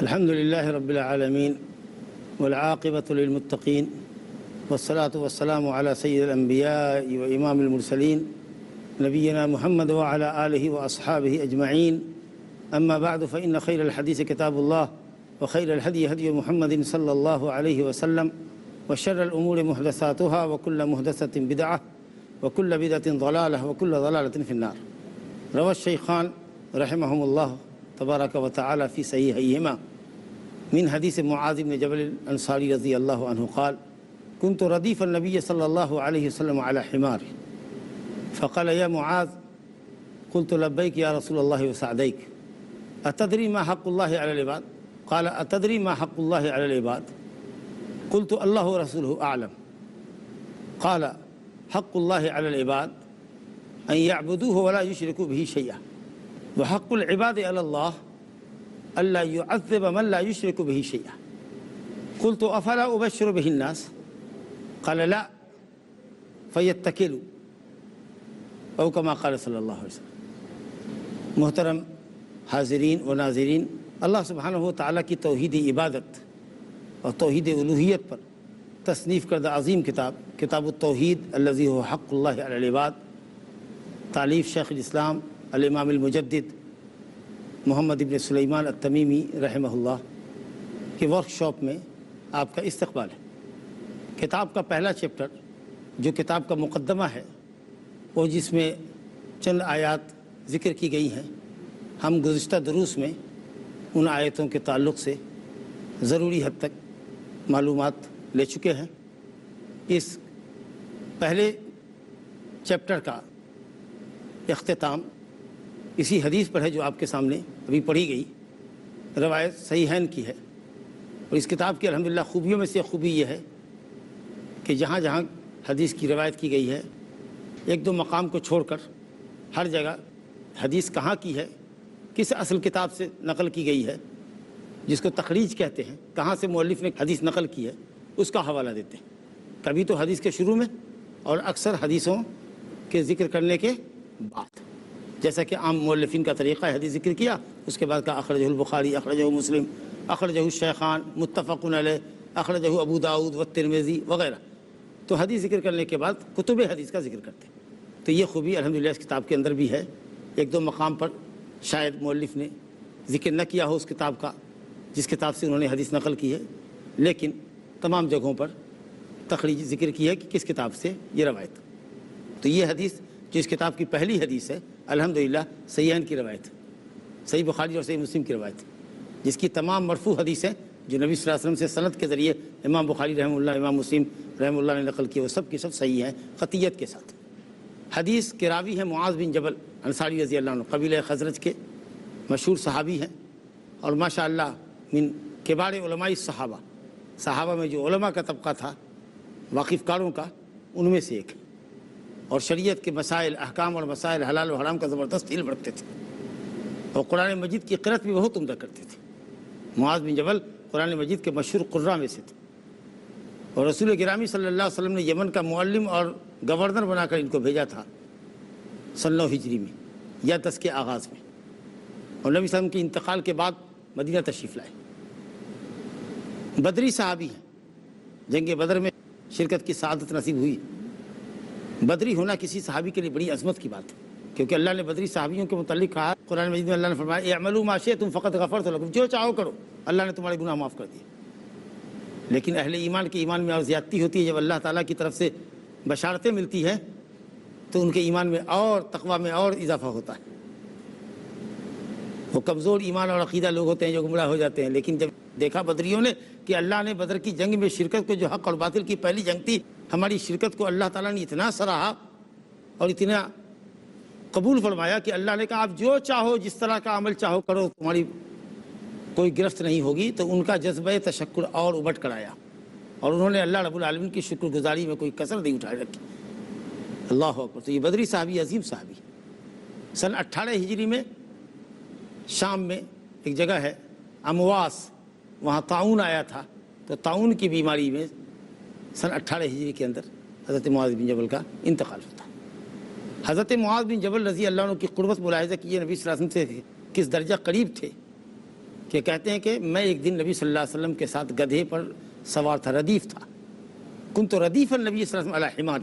الحمد لله رب العالمين والعاقبة للمتقين والصلاة والسلام على سيد الأنبياء وإمام المرسلين نبينا محمد وعلى آله وأصحابه أجمعين. أما بعد فإن خير الحديث كتاب الله وخير الهدي هدي محمد صلى الله عليه وسلم وشر الأمور محدثاتها وكل محدثة بدعة وكل بدعة ضلالة وكل ضلالة في النار. روى الشيخان رحمهم الله تبارك وتعالى في صحيحيهما من حديث معاذ بن جبل الأنصاري رضي الله عنه قال: كنت رديف النبي صلى الله عليه وسلم على حمار فقال: يا معاذ. قلت: لبيك يا رسول الله وسعديك. أتدري ما حق الله على العباد؟ قال: أتدري ما حق الله على العباد؟ قلت: الله ورسوله أعلم. قال: حق الله على العباد أن يعبدوه ولا يشركوا به شيئا، وحق العباد على الله ألا يعذب من لا يشرك به شيئا. قلت: أفلا أبشر به الناس؟ قال: لا، فيتكلوا، أو كما قال صلی اللہ علیہ وسلم. محترم حاضرین و ناظرین، اللہ سبحانہ و تعالیٰ کی توحیدی عبادت اور توحید الوہیت پر تصنیف کردہ عظیم کتاب التوحید الذی هو حق اللہ علی العباد، تالیف شیخ الاسلام الامام المجدد محمد ابن سلیمان التمیمی رحمہ اللہ کے ورکشاپ میں آپ کا استقبال ہے. کتاب کا پہلا چیپٹر جو کتاب کا مقدمہ ہے، وہ جس میں چند آیات ذکر کی گئی ہیں، ہم گزشتہ دروس میں ان آیتوں کے تعلق سے ضروری حد تک معلومات لے چکے ہیں. اس پہلے چیپٹر کا اختتام اسی حدیث پر ہے جو آپ کے سامنے ابھی پڑھی گئی، روایت صحیحین کی ہے. اور اس کتاب کی الحمدللہ خوبیوں میں سے خوبی یہ ہے کہ جہاں جہاں حدیث کی روایت کی گئی ہے، ایک دو مقام کو چھوڑ کر ہر جگہ حدیث کہاں کی ہے، کس اصل کتاب سے نقل کی گئی ہے، جس کو تخریج کہتے ہیں، کہاں سے مؤلف نے حدیث نقل کی ہے، اس کا حوالہ دیتے ہیں. کبھی تو حدیث کے شروع میں اور اکثر حدیثوں کے ذکر کرنے کے بعد، جیسا کہ عام مؤلفین کا طریقہ ہے. حدیث ذکر کیا، اس کے بعد کہا اخرجہ البخاری، اخرجہ مسلم، اخرجہ الشیخان، متفق علیہ، اخرجہ ابو داؤد والترمذی وغیرہ. تو حدیث ذکر کرنے کے بعد کتب حدیث کا ذکر کرتے ہیں. تو یہ خوبی الحمدللہ اس کتاب کے اندر بھی ہے. ایک دو مقام پر شاید مؤلف نے ذکر نہ کیا ہو اس کتاب کا جس کتاب سے انہوں نے حدیث نقل کی ہے، لیکن تمام جگہوں پر تخریج ذکر کی ہے کہ کس کتاب سے یہ روایت. تو یہ حدیث جو اس کتاب کی پہلی حدیث ہے، الحمدللہ صحیحین کی روایت، صحیح بخاری اور صحیح مسلم کی روایت، جس کی تمام مرفوع حدیثیں جو نبی صلی اللہ علیہ وسلم سے سند کے ذریعے امام بخاری رحمہ اللہ، امام مسلم رحمہ اللہ نے نقل کی، وہ سب کی سب صحیح ہیں قطعیت کے ساتھ. حدیث کے راوی ہیں معاذ بن جبل انصاری رضی اللہ عنہ، قبیلہ خزرج کے مشہور صحابی ہیں، اور ماشاءاللہ من کبار علماء الصحابہ، صحابہ میں جو علماء کا طبقہ تھا واقف کاروں کا، ان میں سے ایک، اور شریعت کے مسائل، احکام اور مسائل حلال و حرام کا زبردست علم رکھتے تھے، اور قرآن مجید کی قرأت بھی بہت عمدہ کرتے تھے. معاذ بن جبل قرآن مجید کے مشہور قراء میں سے تھے، اور رسول گرامی صلی اللہ علیہ وسلم نے یمن کا معلم اور گورنر بنا کر ان کو بھیجا تھا 9 ہجری میں یا 10 کے آغاز میں، اور نبی صلی اللہ علیہ وسلم کے انتقال کے بعد مدینہ تشریف لائے. بدری صحابی ہیں، جنگ بدر میں شرکت کی سعادت نصیب ہوئی. بدری ہونا کسی صحابی کے لیے بڑی عظمت کی بات ہے، کیونکہ اللہ نے بدری صحابیوں کے متعلق کہا قرآن مجید میں، اللہ نے فرمایا اعملوا ما شئتم فقد غفرت لکم، جو چاہو کرو، اللہ نے تمہارے گناہ معاف کر دیے. لیکن اہل ایمان کے ایمان میں اور زیادتی ہوتی ہے. جب اللہ تعالیٰ کی طرف سے بشارتیں ملتی ہیں تو ان کے ایمان میں اور تقوی میں اور اضافہ ہوتا ہے. وہ کمزور ایمان اور عقیدہ لوگ ہوتے ہیں جو گمراہ ہو جاتے ہیں، لیکن جب دیکھا بدریوں نے کہ اللہ نے بدر کی جنگ میں شرکت کو، جو حق اور باطل کی پہلی جنگ تھی، ہماری شرکت کو اللہ تعالیٰ نے اتنا سراہا اور اتنا قبول فرمایا کہ اللہ نے کہا آپ جو چاہو جس طرح کا عمل چاہو کرو، تمہاری کوئی گرفت نہیں ہوگی۔ تو ان کا جذبہ تشکر اور ابٹ کر آیا، اور انہوں نے اللہ رب العالمین کی شکر گزاری میں کوئی کسر نہیں اٹھائے رکھی۔ اللہ اکبر۔ تو یہ بدری صحابی عظیم صحابی سن 18 ہجری میں شام میں ایک جگہ ہے امواس، وہاں طاعون آیا تھا، تو طاعون کی بیماری میں سن 18 ہجری کے اندر حضرت معاذ بن جبل کا انتقال ہوتا ہے۔ حضرت معاذ بن جبل رضی اللہ عنہ کی قربت ملاحظہ کیے نبی صلی اللہ علیہ وسلم سے کس درجہ قریب تھے کہ کہتے ہیں کہ میں ایک دن نبی صلی اللہ علیہ وسلم کے ساتھ گدھے پر سوار تھا، ردیف تھا۔ کنت ردیف النبی صلی اللہ علیہ وسلم علی حمار،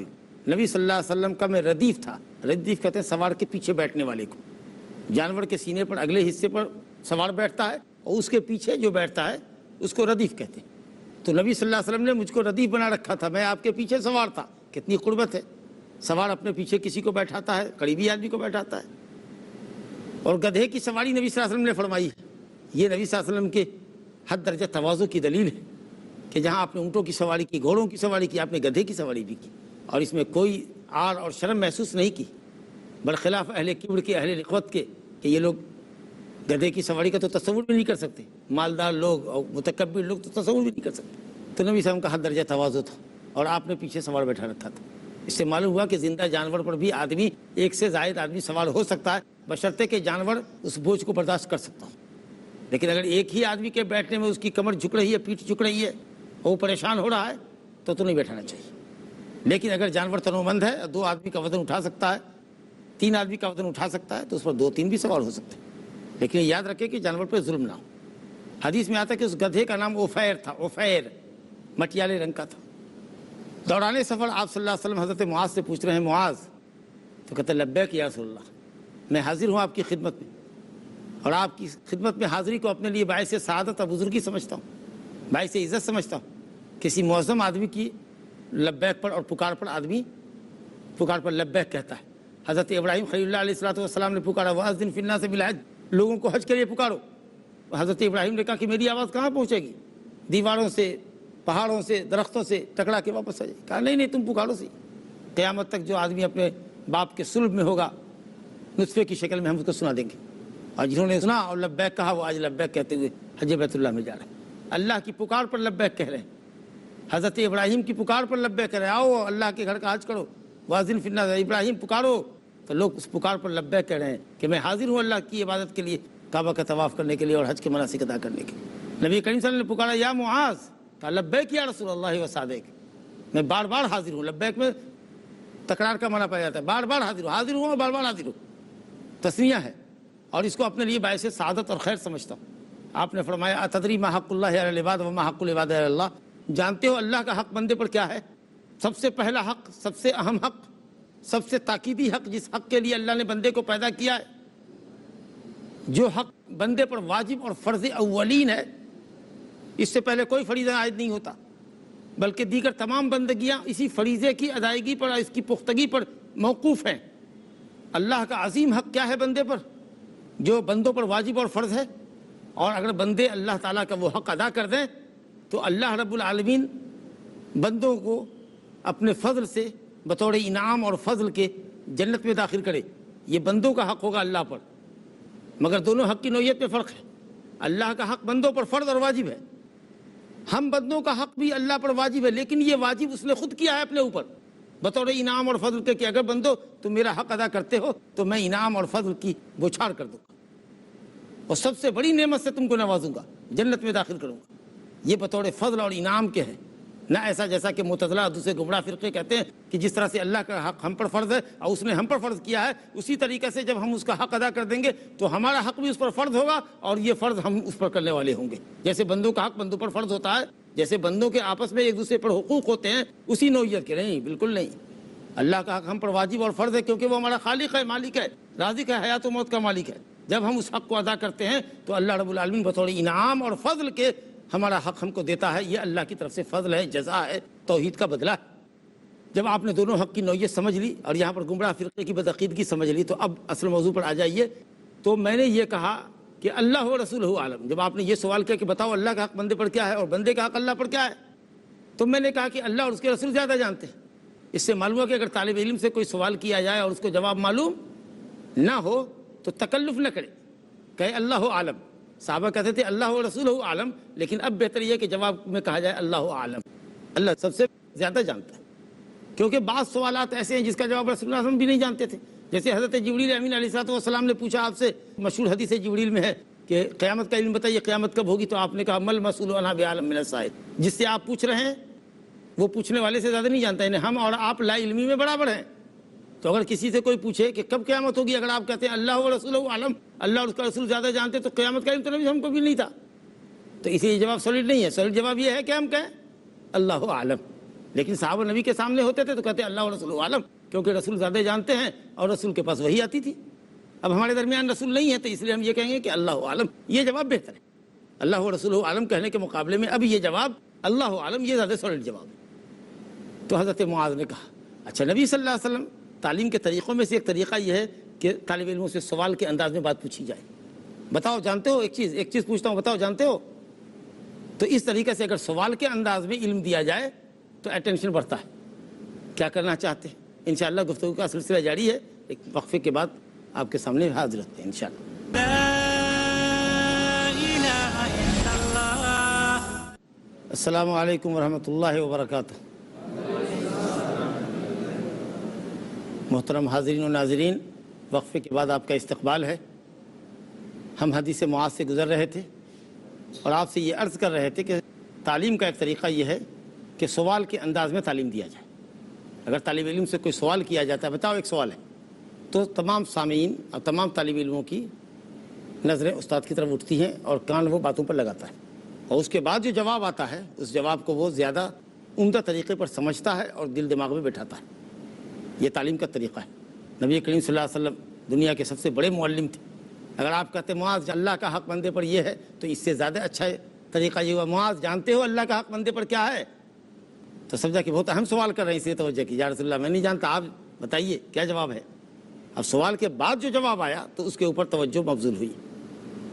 نبی صلی اللہ علیہ وسلم کا میں ردیف تھا۔ ردیف کہتے ہیں سوار کے پیچھے بیٹھنے والے کو، جانور کے سینے پر اگلے حصے پر سوار بیٹھتا ہے اور اس کے پیچھے جو بیٹھتا ہے اس کو ردیف کہتے ہیں۔ تو نبی صلی اللہ علیہ وسلم نے مجھ کو ردیف بنا رکھا تھا، میں آپ کے پیچھے سوار تھا۔ کتنی قربت ہے، سوار اپنے پیچھے کسی کو بیٹھاتا ہے، قریبی آدمی کو بیٹھاتا ہے۔ اور گدھے کی سواری نبی صلی اللہ علیہ وسلم نے فرمائی ہے۔ یہ نبی صلی اللہ علیہ وسلم کے حد درجہ تواضع کی دلیل ہے کہ جہاں آپ نے اونٹوں کی سواری کی، گھوڑوں کی سواری کی، آپ نے گدھے کی سواری بھی کی، اور اس میں کوئی آر اور شرم محسوس نہیں کی، برخلاف اہل کبر کے، اہل رغبت کے، کہ یہ لوگ گدھے کی سواری کا تو تصور بھی نہیں کر سکتے، مالدار لوگ اور متکبر لوگ تو تصور بھی نہیں کر سکتے۔ تو نبی صلی اللہ علیہ وسلم کا حد درجہ تواضع تھا، اور آپ نے پیچھے سوار بیٹھا رکھا تھا۔ اس سے معلوم ہوا کہ زندہ جانور پر بھی آدمی، ایک سے زائد آدمی سوار ہو سکتا ہے، بشرطے کہ جانور اس بوجھ کو برداشت کر سکتا ہو۔ لیکن اگر ایک ہی آدمی کے بیٹھنے میں اس کی کمر جھک رہی ہے، پیٹھ جھک رہی ہے، اور وہ پریشان ہو رہا ہے، تو نہیں بیٹھانا چاہیے۔ لیکن اگر جانور تنومند ہے، 2 آدمی کا وزن اٹھا سکتا ہے، 3 آدمی کا وزن اٹھا سکتا ہے، تو اس پر 2-3 بھی سوار ہو سکتے ہیں، لیکن یاد رکھے کہ جانور پر ظلم نہ ہو۔ حدیث میں آتا ہے کہ اس گدھے کا نام اوفیر تھا، اوفیر، مٹیالے رنگ کا تھا۔ دوران سفر آپ صلی اللہ علیہ وسلم حضرت معاذ سے پوچھ رہے ہیں، معاذ، تو کہتے ہیں لبیک یا رسول اللہ، میں حاضر ہوں آپ کی خدمت میں، اور آپ کی خدمت میں حاضری کو اپنے لیے باعث سعادت اور بزرگی سمجھتا ہوں، باعث عزت سمجھتا ہوں۔ کسی معظم آدمی کی لبیک پر اور پکار پر آدمی پکار پر لبیک کہتا ہے۔ حضرت ابراہیم خلیل اللہ علیہ الصلوۃ والسلام نے پکارا، وَأَذِّن فِي النَّاسِ بِالْحَجِّ، لوگوں کو حج کے لیے پکارو۔ حضرت ابراہیم نے کہا کہ میری آواز کہاں پہنچے گی، دیواروں سے، پہاڑوں سے، درختوں سے ٹکرا کے واپس آ جائے۔ کہا نہیں تم پکارو سی، قیامت تک جو آدمی اپنے باپ کے صلب میں ہوگا، نطفے کی شکل میں ہم اس کو سنا دیں گے۔ اور جنہوں نے سنا اور لبیک کہا، وہ آج لبیک کہتے ہوئے حج بیت اللہ میں جا رہے ہیں۔ اللہ کی پکار پر لبیک کہہ رہے ہیں، حضرت ابراہیم کی پکار پر لبیک کہہ رہے ہیں، آؤ اللہ کے گھر کا حج کرو، وَأَذِّن فِي النَّاسِ، ابراہیم پکارو، تو لوگ اس پکار پر لبیک کہہ رہے ہیں کہ میں حاضر ہوں اللہ کی عبادت کے لیے، کعبہ کا طواف کرنے کے لیے اور حج کے مناسک ادا کرنے کے لیے۔ نبی کریم صلی اللہ علیہ وسلم نے پکارا، یا معاذ، کہا لبیک یا رسول اللہ وصادق، میں بار بار حاضر ہوں۔ لبیک میں تکرار کا معنی پایا جاتا ہے، بار بار حاضر ہوں اور بار بار حاضر ہوں، تسنیہ ہے، اور اس کو اپنے لیے باعث سعادت اور خیر سمجھتا ہوں۔ آپ نے فرمایا، اتدری ما حق اللہ علی العباد وما حق العباد علی اللہ، جانتے ہو اللہ کا حق بندے پر کیا ہے؟ سب سے پہلا حق، سب سے اہم حق، سب سے تاکیدی حق، جس حق کے لیے اللہ نے بندے کو پیدا کیا ہے، جو حق بندے پر واجب اور فرض اولین ہے، اس سے پہلے کوئی فریضہ عائد نہیں ہوتا، بلکہ دیگر تمام بندگیاں اسی فریضے کی ادائیگی پر اور اس کی پختگی پر موقوف ہیں۔ اللہ کا عظیم حق کیا ہے بندے پر، جو بندوں پر واجب اور فرض ہے، اور اگر بندے اللہ تعالیٰ کا وہ حق ادا کر دیں تو اللہ رب العالمین بندوں کو اپنے فضل سے بطور انعام اور فضل کے جنت میں داخل کرے۔ یہ بندوں کا حق ہوگا اللہ پر، مگر دونوں حق کی نوعیت میں فرق ہے۔ اللہ کا حق بندوں پر فرض اور واجب ہے، ہم بندوں کا حق بھی اللہ پر واجب ہے، لیکن یہ واجب اس نے خود کیا ہے اپنے اوپر بطور انعام اور فضل کے، کہ اگر بندو تم میرا حق ادا کرتے ہو تو میں انعام اور فضل کی بوچھار کر دوں گا، اور سب سے بڑی نعمت سے تم کو نوازوں گا، جنت میں داخل کروں گا۔ یہ بطور فضل اور انعام کے ہیں، نہ ایسا جیسا کہ معتزلہ اور دوسرے گمراہ فرقے کہتے ہیں کہ جس طرح سے اللہ کا حق ہم پر فرض ہے اور اس نے ہم پر فرض کیا ہے، اسی طریقے سے جب ہم اس کا حق ادا کر دیں گے تو ہمارا حق بھی اس پر فرض ہوگا، اور یہ فرض ہم اس پر کرنے والے ہوں گے۔ جیسے بندوں کا حق بندوں پر فرض ہوتا ہے، جیسے بندوں کے آپس میں ایک دوسرے پر حقوق ہوتے ہیں، اسی نوعیت کے نہیں، بالکل نہیں۔ اللہ کا حق ہم پر واجب اور فرض ہے کیونکہ وہ ہمارا خالق ہے، مالک ہے، رازق ہے، حیات و موت کا مالک ہے۔ جب ہم اس حق کو ادا کرتے ہیں تو اللہ رب العالمین بطور انعام اور فضل کے ہمارا حق ہم کو دیتا ہے۔ یہ اللہ کی طرف سے فضل ہے، جزا ہے، توحید کا بدلہ ہے۔ جب آپ نے دونوں حق کی نوعیت سمجھ لی اور یہاں پر گمراہ فرقے کی بدعقیدگی سمجھ لی، تو اب اصل موضوع پر آ جائیے۔ تو میں نے یہ کہا کہ اللہ و رسولہ عالم، جب آپ نے یہ سوال کیا کہ بتاؤ اللہ کا حق بندے پر کیا ہے اور بندے کا حق اللہ پر کیا ہے، تو میں نے کہا کہ اللہ اور اس کے رسول زیادہ جانتے ہیں۔ اس سے معلوم ہوا کہ اگر طالب علم سے کوئی سوال کیا جائے اور اس کو جواب معلوم نہ ہو تو تکلف نہ کرے، کہے اللہ عالم۔ صحابہ کہتے تھے اللہ و رسول عالم، لیکن اب بہتر یہ ہے کہ جواب میں کہا جائے اللہ عالم، اللہ سب سے زیادہ جانتا ہے، کیونکہ بعض سوالات ایسے ہیں جس کا جواب رسول اللہ صلی اللہ علیہ وسلم بھی نہیں جانتے تھے۔ جیسے حضرت جبریل امین علیہ الصلوۃ والسلام نے پوچھا آپ سے، مشہور حدیث جبریل میں ہے کہ قیامت کا علم بتائیے، قیامت کب ہوگی؟ تو آپ نے کہا مل مسئول عنہا بعالم من السائل، جس سے آپ پوچھ رہے ہیں وہ پوچھنے والے سے زیادہ نہیں جانتا، یعنی ہم اور آپ لا علمی میں برابر ہیں۔ تو اگر کسی سے کوئی پوچھے کہ کب قیامت ہوگی، اگر آپ کہتے ہیں اللہ و رسول عالم، اللہ اور اس کا رسول زیادہ جانتے، تو قیامت کا علم تو نبی ہم کو بھی نہیں تھا۔ تو اسی یہ جواب سالڈ نہیں ہے، سالڈ جواب یہ ہے کہ ہم کہیں اللہ عالم، لیکن صحابہ نبی کے سامنے ہوتے تھے تو کہتے اللہ و رسول عالم، کیونکہ رسول زیادہ جانتے ہیں اور رسول کے پاس وہی آتی تھی۔ اب ہمارے درمیان رسول نہیں ہے تو اس لیے ہم یہ کہیں گے کہ اللہ عالم، یہ جواب بہتر ہے۔ اللہ و رسول عالم کہنے کے مقابلے میں اب یہ جواب اللہ عالم یہ زیادہ سالڈ جواب ہے۔ تو حضرت معاذ نے کہا اچھا، نبی صلی اللہ علیہ وسلم تعلیم کے طریقوں میں سے ایک طریقہ یہ ہے کہ طالب علموں سے سوال کے انداز میں بات پوچھی جائے، بتاؤ جانتے ہو، ایک چیز پوچھتا ہوں، بتاؤ جانتے ہو؟ تو اس طریقے سے اگر سوال کے انداز میں علم دیا جائے تو اٹینشن بڑھتا ہے۔ کیا کرنا چاہتے ہیں؟ انشاءاللہ گفتگو کا سلسلہ جاری ہے، ایک وقفے کے بعد آپ کے سامنے حاضر ہوتے ہیں انشاءاللہ۔ السلام علیکم ورحمۃ اللہ وبرکاتہ۔ محترم حاضرین و ناظرین، وقفے کے بعد آپ کا استقبال ہے۔ ہم حدیث معاذ سے گزر رہے تھے اور آپ سے یہ عرض کر رہے تھے کہ تعلیم کا ایک طریقہ یہ ہے کہ سوال کے انداز میں تعلیم دیا جائے۔ اگر طالب علم سے کوئی سوال کیا جاتا ہے، بتاؤ ایک سوال ہے، تو تمام سامعین اور تمام طالب علموں کی نظریں استاد کی طرف اٹھتی ہیں اور کان وہ باتوں پر لگاتا ہے، اور اس کے بعد جو جواب آتا ہے اس جواب کو وہ زیادہ عمدہ طریقے پر سمجھتا ہے اور دل دماغ میں بٹھاتا ہے۔ یہ تعلیم کا طریقہ ہے۔ نبی کریم صلی اللہ علیہ وسلم دنیا کے سب سے بڑے معلم تھے۔ اگر آپ کہتے معاذ اللہ کا حق بندے پر یہ ہے تو اس سے زیادہ اچھا طریقہ یہ ہوا معاذ جانتے ہو اللہ کا حق بندے پر کیا ہے؟ تو سمجھا کہ بہت اہم سوال کر رہے ہیں، اس لیے توجہ کی، یا رسول اللہ میں نہیں جانتا، آپ بتائیے کیا جواب ہے۔ اب سوال کے بعد جو جواب آیا تو اس کے اوپر توجہ مبذول ہوئی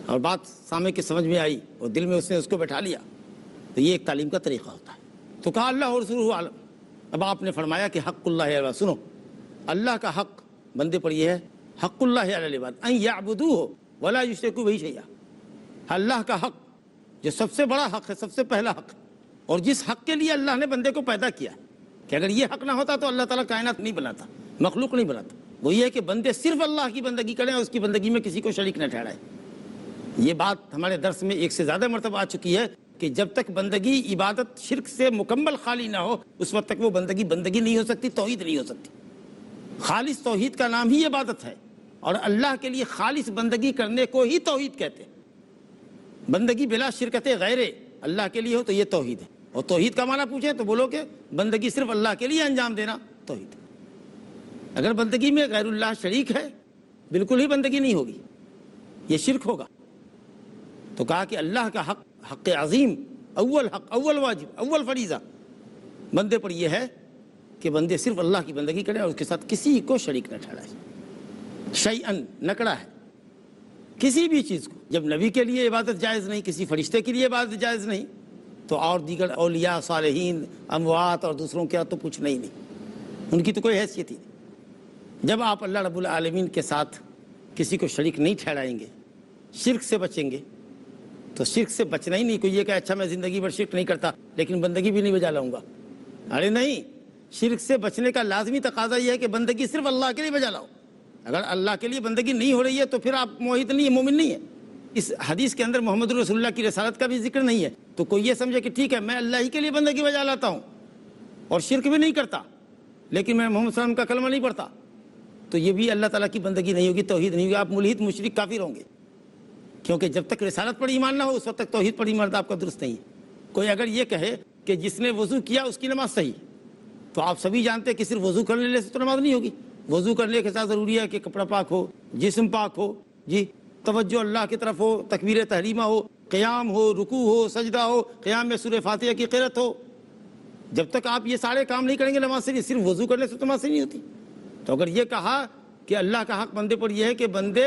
اور بات سامنے کی سمجھ میں آئی اور دل میں اس نے اس کو بٹھا لیا۔ تو یہ ایک تعلیم کا طریقہ ہوتا ہے۔ تو کہا اللہ اور رسول عالم۔ اب آپ نے فرمایا کہ حق اللہ علیہ، سنو، اللہ کا حق بندے پر یہ ہے، حق اللہ علیہ العباد ان یعبدوہ ولا یشرکوا بہ شیئا۔ اللہ کا حق جو سب سے بڑا حق ہے، سب سے پہلا حق، اور جس حق کے لیے اللہ نے بندے کو پیدا کیا کہ اگر یہ حق نہ ہوتا تو اللہ تعالیٰ کائنات نہیں بناتا، مخلوق نہیں بناتا، وہ یہ ہے کہ بندے صرف اللہ کی بندگی کریں اور اس کی بندگی میں کسی کو شریک نہ ٹھہرائیں۔ یہ بات ہمارے درس میں ایک سے زیادہ مرتبہ آ چکی ہے کہ جب تک بندگی عبادت شرک سے مکمل خالی نہ ہو اس وقت تک وہ بندگی نہیں ہو سکتی، توحید نہیں ہو سکتی۔ خالص توحید کا نام ہی عبادت ہے، اور اللہ کے لیے خالص بندگی کرنے کو ہی توحید کہتے ہیں۔ بندگی بلا شرکت غیر اللہ کے لیے ہو تو یہ توحید ہے، اور توحید کا معنی پوچھیں تو بولو کہ بندگی صرف اللہ کے لیے انجام دینا توحید ہے۔ اگر بندگی میں غیر اللہ شریک ہے بالکل ہی بندگی نہیں ہوگی، یہ شرک ہوگا۔ تو کہا کہ اللہ کا حق، حق عظیم، اول حق، اول واجب، اول فریضہ بندے پر یہ ہے کہ بندے صرف اللہ کی بندگی کریں اور اس کے ساتھ کسی کو شریک نہ ٹھہرائیں۔ شیئن نکڑا ہے، کسی بھی چیز کو، جب نبی کے لیے عبادت جائز نہیں، کسی فرشتے کے لیے عبادت جائز نہیں، تو اور دیگر اولیاء، صالحین، اموات اور دوسروں کے تو پوچھنا ہی نہیں، ان کی تو کوئی حیثیت ہی نہیں۔ جب آپ اللہ رب العالمین کے ساتھ کسی کو شریک نہیں ٹھہرائیں گے، شرک سے بچیں گے، تو شرک سے بچنا ہی نہیں کوئی یہ کہ اچھا میں زندگی بھر شرک نہیں کرتا لیکن بندگی بھی نہیں بجا لاؤں گا، ارے نہیں، شرک سے بچنے کا لازمی تقاضا یہ ہے کہ بندگی صرف اللہ کے لیے بجا لاؤ۔ اگر اللہ کے لیے بندگی نہیں ہو رہی ہے تو پھر آپ موحد نہیں ہے، مومن نہیں ہے۔ اس حدیث کے اندر محمد رسول اللہ کی رسالت کا بھی ذکر نہیں ہے، تو کوئی یہ سمجھے کہ ٹھیک ہے میں اللہ ہی کے لیے بندگی بجا لاتا ہوں اور شرک بھی نہیں کرتا لیکن میں محمد صلی اللہ علیہ وسلم کا کلمہ نہیں پڑھتا، تو یہ بھی اللہ تعالیٰ کی بندگی نہیں ہوگی، توحید نہیں ہوگی، آپ ملحد، مشرک، کافر ہوں گے، کیونکہ جب تک رسالت پر ایمان نہ ہو اس وقت تک توحید پر ایمان آپ کا درست نہیں ہے۔ کوئی اگر یہ کہے کہ جس نے وضو کیا اس کی نماز صحیح، تو آپ سبھی جانتے ہیں کہ صرف وضو کر لینے سے تو نماز نہیں ہوگی، وضو کرنے کے ساتھ ضروری ہے کہ کپڑا پاک ہو، جسم پاک ہو، جی توجہ اللہ کی طرف ہو، تکبیر تحریمہ ہو، قیام ہو، رکوع ہو، سجدہ ہو، قیام میں سورہ فاتحہ کی قرأت ہو۔ جب تک آپ یہ سارے کام نہیں کریں گے نماز سے، صرف وضو کرنے سے تو نماز سے نہیں ہوتی۔ تو اگر یہ کہا کہ اللہ کا حق بندے پر یہ ہے کہ بندے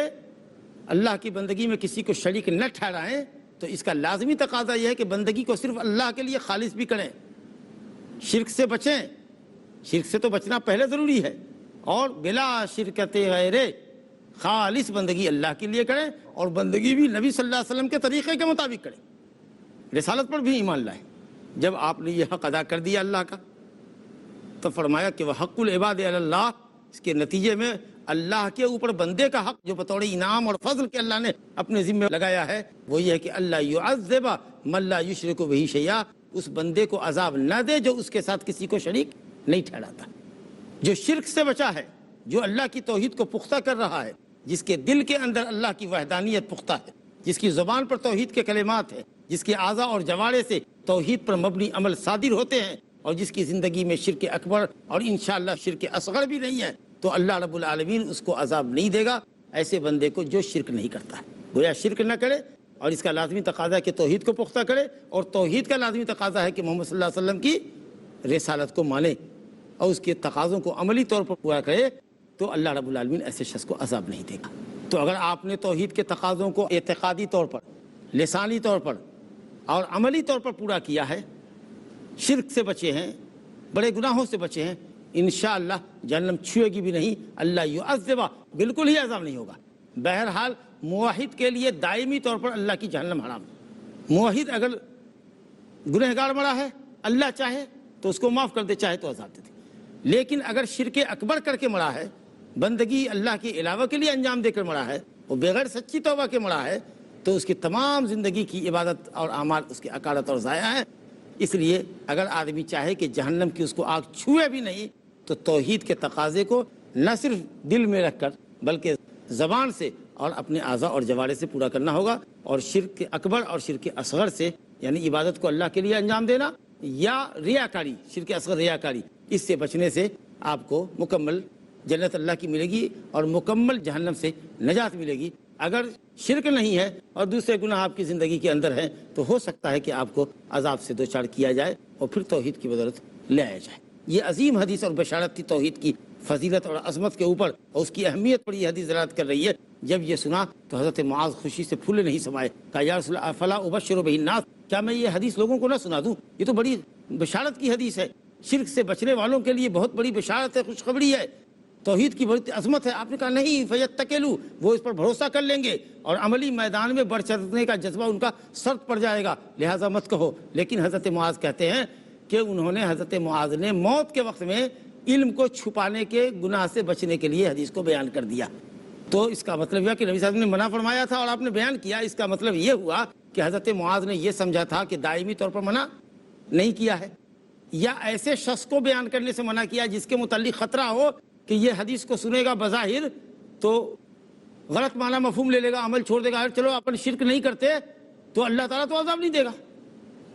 اللہ کی بندگی میں کسی کو شریک نہ ٹھہرائیں، تو اس کا لازمی تقاضا یہ ہے کہ بندگی کو صرف اللہ کے لیے خالص بھی کریں، شرک سے بچیں، شرک سے تو بچنا پہلے ضروری ہے، اور بلا شرکت غیر، خالص بندگی اللہ کے لیے کریں، اور بندگی بھی نبی صلی اللہ علیہ وسلم کے طریقے کے مطابق کریں، رسالت پر بھی ایمان لائیں۔ جب آپ نے یہ حق ادا کر دیا اللہ کا، تو فرمایا کہ وہ حق العباد علی اللہ، اس کے نتیجے میں اللہ کے اوپر بندے کا حق جو بطور انعام اور فضل کے اللہ نے اپنے ذمہ لگایا ہے، وہ یہ ہے کہ اللہ یعذب من لا یشرک بہ شیئا، اس بندے کو عذاب نہ دے جو اس کے ساتھ کسی کو شریک نہیں ٹھہراتا۔ جو شرک سے بچا ہے، جو اللہ کی توحید کو پختہ کر رہا ہے، جس کے دل کے اندر اللہ کی وحدانیت پختہ ہے، جس کی زبان پر توحید کے کلمات ہیں، جس کے اعضاء اور جوارے سے توحید پر مبنی عمل صادر ہوتے ہیں، اور جس کی زندگی میں شرک اکبر اور انشاءاللہ شرک اصغر بھی نہیں ہے، تو اللہ رب العالمین اس کو عذاب نہیں دے گا ایسے بندے کو جو شرک نہیں کرتا ہے۔ گویا شرک نہ کرے، اور اس کا لازمی تقاضا ہے کہ توحید کو پختہ کرے، اور توحید کا لازمی تقاضا ہے کہ محمد صلی اللہ علیہ وسلم کی رسالت کو مانے اور اس کے تقاضوں کو عملی طور پر پورا کرے، تو اللہ رب العالمین ایسے شخص کو عذاب نہیں دے گا۔ تو اگر آپ نے توحید کے تقاضوں کو اعتقادی طور پر، لسانی طور پر اور عملی طور پر پورا کیا ہے، شرک سے بچے ہیں، بڑے گناہوں سے بچے ہیں، انشاءاللہ جہنم چھوئے گی بھی نہیں، اللہ یعذبہ، بالکل ہی عذاب نہیں ہوگا۔ بہرحال موحد کے لیے دائمی طور پر اللہ کی جہنم حرام ہے۔ موحد اگر گنہگار مرا ہے، اللہ چاہے تو اس کو معاف کر دے، چاہے تو عذاب دے دے، لیکن اگر شرک اکبر کر کے مرا ہے، بندگی اللہ کے علاوہ کے لیے انجام دے کر مرا ہے، وہ بغیر سچی توبہ کے مرا ہے، تو اس کی تمام زندگی کی عبادت اور اعمال اس کی اکارت اور ضائع ہے۔ اس لیے اگر آدمی چاہے کہ جہنم کی اس کو آگ چھوئے بھی نہیں، تو توحید کے تقاضے کو نہ صرف دل میں رکھ کر بلکہ زبان سے اور اپنے اعضاء اور جوارے سے پورا کرنا ہوگا، اور شرک اکبر اور شرک اصغر سے، یعنی عبادت کو اللہ کے لیے انجام دینا یا ریاکاری، شرک اصغر ریاکاری، اس سے بچنے سے آپ کو مکمل جنت اللہ کی ملے گی اور مکمل جہنم سے نجات ملے گی۔ اگر شرک نہیں ہے اور دوسرے گناہ آپ کی زندگی کے اندر ہیں، تو ہو سکتا ہے کہ آپ کو عذاب سے دوچار کیا جائے اور پھر توحید کی بدولت لے آیا جائے۔ یہ عظیم حدیث اور بشارت تھی توحید کی فضیلت اور عظمت کے اوپر، اور اس کی اہمیت پر یہ حدیث دلالت کر رہی ہے۔ جب یہ سنا تو حضرت معاذ خوشی سے پھولے نہیں سمائے، کہا یا رسول اللہ افلا ابشر بہ الناس، کیا میں یہ حدیث لوگوں کو نہ سنا دوں؟ یہ تو بڑی بشارت کی حدیث ہے، شرک سے بچنے والوں کے لیے بہت بڑی بشارت ہے، خوشخبری ہے، توحید کی بڑی عظمت ہے۔ آپ نے کہا نہیں، فیتکلوا، وہ اس پر بھروسہ کر لیں گے اور عملی میدان میں بڑھ چڑھنے کا جذبہ ان کا سرد پڑ جائے گا، لہٰذا مت کہو۔ لیکن حضرت معاذ کہتے ہیں کہ حضرت معاذ نے موت کے وقت میں علم کو چھپانے کے گناہ سے بچنے کے لیے حدیث کو بیان کر دیا۔ تو اس کا مطلب یہ کہ نبی صلی اللہ علیہ وسلم نے منع فرمایا تھا اور آپ نے بیان کیا، اس کا مطلب یہ ہوا کہ حضرت معاذ نے یہ سمجھا تھا کہ دائمی طور پر منع نہیں کیا ہے، یا ایسے شخص کو بیان کرنے سے منع کیا جس کے متعلق خطرہ ہو کہ یہ حدیث کو سنے گا بظاہر تو غلط معنی مفہوم لے لے گا، عمل چھوڑ دے گا، چلو اپن شرک نہیں کرتے تو اللہ تعالیٰ تو عذاب نہیں دے گا،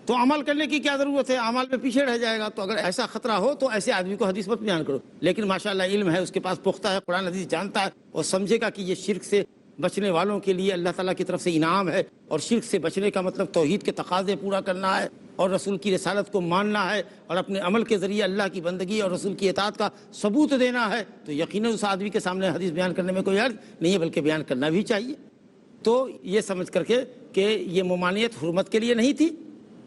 تو عمل کرنے کی کیا ضرورت ہے، اعمال میں پیچھے رہ جائے گا۔ تو اگر ایسا خطرہ ہو تو ایسے آدمی کو حدیث مت بیان کرو۔ لیکن ماشاءاللہ علم ہے، اس کے پاس پختہ ہے، قرآن حدیث جانتا ہے، اور سمجھے گا کہ یہ شرک سے بچنے والوں کے لیے اللہ تعالیٰ کی طرف سے انعام ہے، اور شرک سے بچنے کا مطلب توحید کے تقاضے پورا کرنا ہے اور رسول کی رسالت کو ماننا ہے اور اپنے عمل کے ذریعے اللہ کی بندگی اور رسول کی اطاعت کا ثبوت دینا ہے، تو یقیناً اس آدمی کے سامنے حدیث بیان کرنے میں کوئی حرج نہیں ہے، بلکہ بیان کرنا بھی چاہیے۔ تو یہ سمجھ کر کے کہ یہ ممانعت حرمت کے لیے نہیں تھی،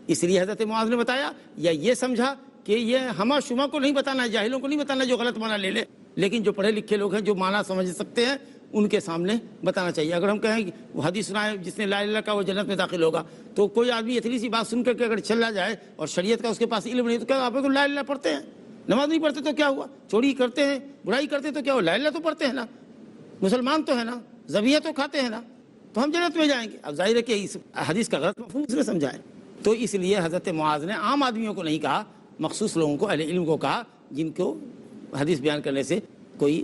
اس لیے حضرت معاذ نے بتایا، یا یہ سمجھا کہ یہ ہما شما کو نہیں بتانا ہے، جاہلوں کو نہیں بتانا جو غلط معنی لے لے، لیکن جو پڑھے لکھے لوگ ہیں، جو معنی سمجھ سکتے ہیں، ان کے سامنے بتانا چاہیے۔ اگر ہم کہیں وہ حدیث سنائے جس نے لا الہ الا اللہ کا وہ جنت میں داخل ہوگا، تو کوئی آدمی اتنی سی بات سن کر کے اگر چلا جائے اور شریعت کا اس کے پاس علم نہیں، تو کیا آپ تو لا الہ الا اللہ پڑھتے ہیں، نماز نہیں پڑھتے تو کیا ہوا، چوری کرتے ہیں، برائی کرتے تو کیا ہوا، لا الہ تو پڑھتے ہیں نا، مسلمان تو ہے نا، ذبیحہ تو کھاتے ہیں نا، تو ہم جنت میں جائیں گے۔ اب ظاہر ہے کہ اس حدیث کا غلط مفہوم اس نے سمجھا ہے، تو اس لیے حضرت معاذ نے عام آدمیوں کو نہیں کہا، مخصوص لوگوں کو، اہل علم کو کہا، جن کو حدیث بیان کرنے سے کوئی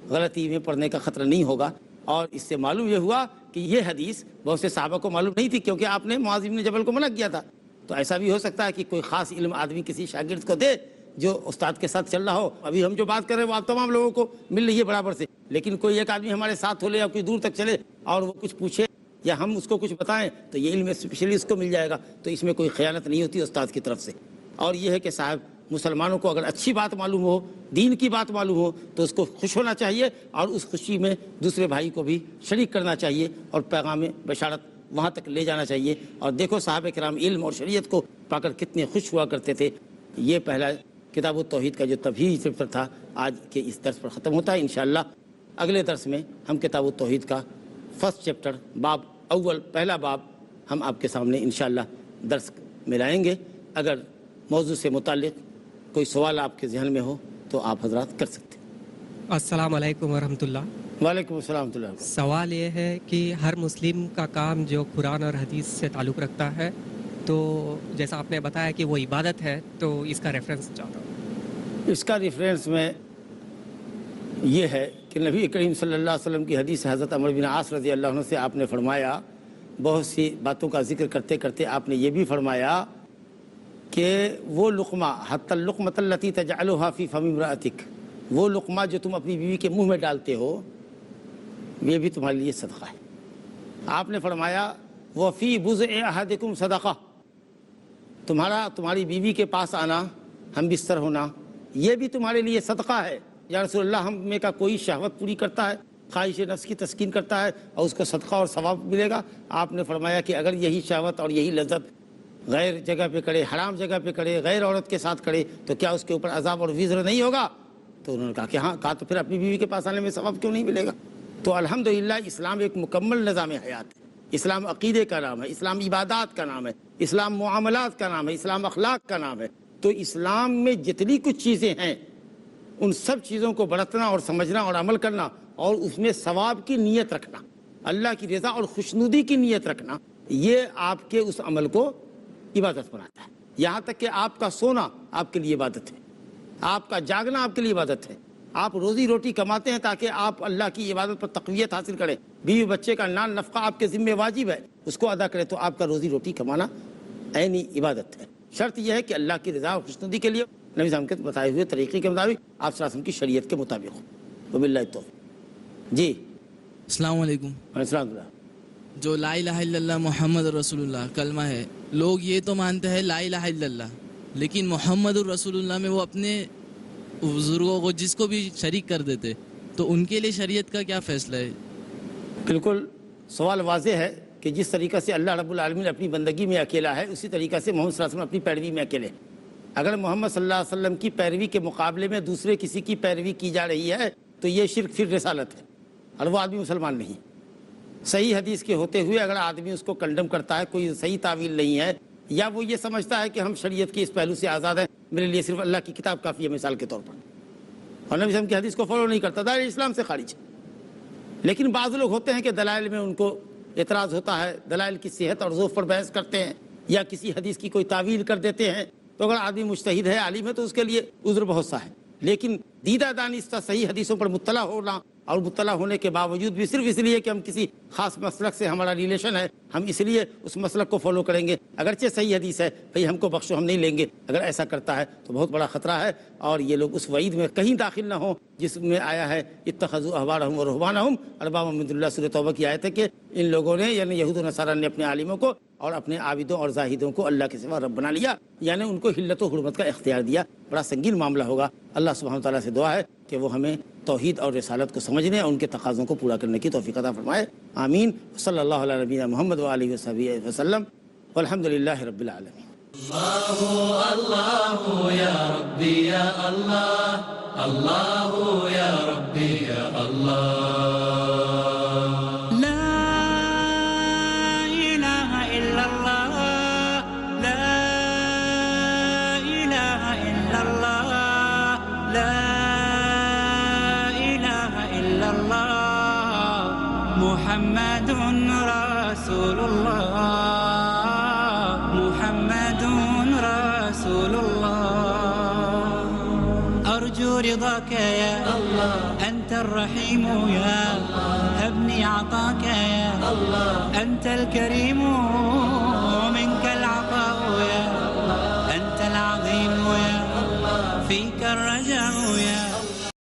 غلطی میں پڑھنے کا خطرہ نہیں ہوگا۔ اور اس سے معلوم یہ ہوا کہ یہ حدیث بہت سے صحابہ کو معلوم نہیں تھی، کیونکہ آپ نے معاذ بن جبل کو منع کیا تھا۔ تو ایسا بھی ہو سکتا ہے کہ کوئی خاص علم آدمی کسی شاگرد کو دے جو استاد کے ساتھ چل رہا ہو۔ ابھی ہم جو بات کر رہے ہیں وہ آپ تمام لوگوں کو مل رہی ہے برابر سے، لیکن کوئی ایک آدمی ہمارے ساتھ ہو لے یا کوئی دور تک چلے اور وہ کچھ پوچھے یا ہم اس کو کچھ بتائیں، تو یہ علم اسپیشلی اس کو مل جائے گا، تو اس میں کوئی خیانت نہیں ہوتی استاد کی طرف سے۔ اور یہ ہے کہ صاحب مسلمانوں کو اگر اچھی بات معلوم ہو، دین کی بات معلوم ہو، تو اس کو خوش ہونا چاہیے اور اس خوشی میں دوسرے بھائی کو بھی شریک کرنا چاہیے اور پیغام بشارت وہاں تک لے جانا چاہیے۔ اور دیکھو صحابہ کرام علم اور شریعت کو پا کر کتنے خوش ہوا کرتے تھے، یہ پہلا کتاب التوحید کا جو تفہیم چیپٹر تھا آج کے اس درس پر ختم ہوتا ہے. انشاءاللہ اگلے درس میں ہم کتاب التوحید کا فرسٹ چیپٹر باب اول پہلا باب ہم آپ کے سامنے انشاءاللہ درس میں لائیں گے. اگر موضوع سے متعلق کوئی سوال آپ کے ذہن میں ہو تو آپ حضرات کر سکتے ہیں. السلام علیکم ورحمۃ اللہ. وعلیکم السلام ورحمۃ اللہ. سوال یہ ہے کہ ہر مسلم کا کام جو قرآن اور حدیث سے تعلق رکھتا ہے، تو جیسا آپ نے بتایا کہ وہ عبادت ہے، تو اس کا ریفرنس چاہتا ہوں. اس کا ریفرنس میں یہ ہے کہ نبی کریم صلی اللہ علیہ وسلم کی حدیث حضرت عمرو بن عاص رضی اللہ عنہ سے آپ نے فرمایا، بہت سی باتوں کا ذکر کرتے کرتے آپ نے یہ بھی فرمایا کہ وہ لقمہ حتی اللقمۃ التی تجعلها فی فم امرأتک، وہ لقمہ جو تم اپنی بیوی کے منہ میں ڈالتے ہو یہ بھی تمہارے لیے صدقہ ہے. آپ نے فرمایا وفی بضع احدکم صدقہ، تمہاری بیوی کے پاس آنا، ہم بستر ہونا، یہ بھی تمہارے لیے صدقہ ہے. یا رسول اللہ، ہم میں کا کوئی شہوت پوری کرتا ہے، خواہش نفس کی تسکین کرتا ہے اور اس کو صدقہ اور ثواب ملے گا. آپ نے فرمایا کہ اگر یہی شہوت اور یہی لذت غیر جگہ پہ کرے، حرام جگہ پہ کرے، غیر عورت کے ساتھ کرے، تو کیا اس کے اوپر عذاب اور وزر نہیں ہوگا؟ تو انہوں نے کہا کہ ہاں. کہا تو پھر اپنی بیوی کے پاس آنے میں ثواب کیوں نہیں ملے گا؟ تو الحمدللہ اسلام ایک مکمل نظام حیات ہے. اسلام عقیدے کا نام ہے، اسلام عبادات کا نام ہے، اسلام معاملات کا نام ہے، اسلام اخلاق کا نام ہے. تو اسلام میں جتنی کچھ چیزیں ہیں ان سب چیزوں کو برتنا اور سمجھنا اور عمل کرنا اور اس میں ثواب کی نیت رکھنا، اللہ کی رضا اور خوشنودی کی نیت رکھنا، یہ آپ کے اس عمل کو عبادت بناتا ہے. یہاں تک کہ آپ کا سونا آپ کے لیے عبادت ہے، آپ کا جاگنا آپ کے لیے عبادت ہے. آپ روزی روٹی کماتے ہیں تاکہ آپ اللہ کی عبادت پر تقویت حاصل کریں. بیوی بچے کا نان نفقہ آپ کے ذمہ واجب ہے، اس کو ادا کریں، تو آپ کا روزی روٹی کمانا عینی عبادت ہے. شرط یہ ہے کہ اللہ کی رضا اور خوشنودی کے لیے نبی صاحب کے بتائے ہوئے طریقے کے مطابق، آپ صلی اللہ علیہ وسلم کی شریعت کے مطابق ہو. وباللہ التوفیق. جی السلام علیکم. السلام علیکم. جو لا الہ الا اللہ محمد رسول اللہ کلمہ ہے، لوگ یہ تو مانتے ہیں لا الہ الا اللہ، لیکن محمد الرسول اللہ میں وہ اپنے بزرگوں کو جس کو بھی شریک کر دیتے، تو ان کے لیے شریعت کا کیا فیصلہ ہے؟ بالکل سوال واضح ہے کہ جس طریقہ سے اللہ رب العالمین اپنی بندگی میں اکیلا ہے، اسی طریقہ سے محمد صلی اللہ علیہ وسلم اپنی پیروی میں اکیلے. اگر محمد صلی اللہ علیہ وسلم کی پیروی کے مقابلے میں دوسرے کسی کی پیروی کی جا رہی ہے تو یہ شرک پھر رسالت ہے اور وہ آدمی مسلمان نہیں. صحیح حدیث کے ہوتے ہوئے اگر آدمی اس کو کنڈم کرتا ہے، کوئی صحیح تعویل نہیں ہے، یا وہ یہ سمجھتا ہے کہ ہم شریعت کی اس پہلو سے آزاد ہیں، میرے لیے صرف اللہ کی کتاب کافی ہے مثال کے طور پر، اور نبی صلی اللہ علیہ وسلم کی حدیث کو فالو نہیں کرتا، دائرہ اسلام سے خارج ہے. لیکن بعض لوگ ہوتے ہیں کہ دلائل میں ان کو اعتراض ہوتا ہے، دلائل کی صحت اور ضعف پر بحث کرتے ہیں یا کسی حدیث کی کوئی تعویل کر دیتے ہیں. تو اگر آدمی مجتہد ہے، عالم ہے، تو اس کے لیے عذر بہت سا ہے. لیکن دیدہ دانستہ صحیح حدیثوں پر مطلع ہونا اور مطلع ہونے کے باوجود بھی صرف اس لیے کہ ہم کسی خاص مسلک سے ہمارا ریلیشن ہے، ہم اس لیے اس مسلک کو فالو کریں گے، اگرچہ صحیح حدیث ہے، بھئی ہم کو بخشو، ہم نہیں لیں گے. اگر ایسا کرتا ہے تو بہت بڑا خطرہ ہے، اور یہ لوگ اس وعید میں کہیں داخل نہ ہوں جس میں آیا ہے اتخذوا احبارهم ورهبانهم اربابا من دون اللہ. سورۃ توبہ کی آیت ہے کہ ان لوگوں نے یعنی یہود و نصارہ نے اپنے عالموں کو اور اپنے عابدوں اور زاہدوں کو اللہ کے سوا رب بنا لیا، یعنی ان کو حلت و حرمت کا اختیار دیا. بڑا سنگین معاملہ ہوگا. اللہ سبحانہ وتعالیٰ سے دعا ہے کہ وہ ہمیں توحید اور رسالت کو سمجھنے اور ان کے تقاضوں کو پورا کرنے کی توفیق عطا فرمائے. آمین. صلی اللہ علیہ نبینا محمد وآلہ وصحبہ وسلم والحمد للہ رب العالمین. اللہ اللہ یا ربی یا اللہ، اللہ یا ربی یا اللہ. محمد رسول اللہ، محمد رسول اللہ. أرجو رضاك يا الله، أنت الرحيم يا الله، هبني عطاك يا الله، أنت الكريم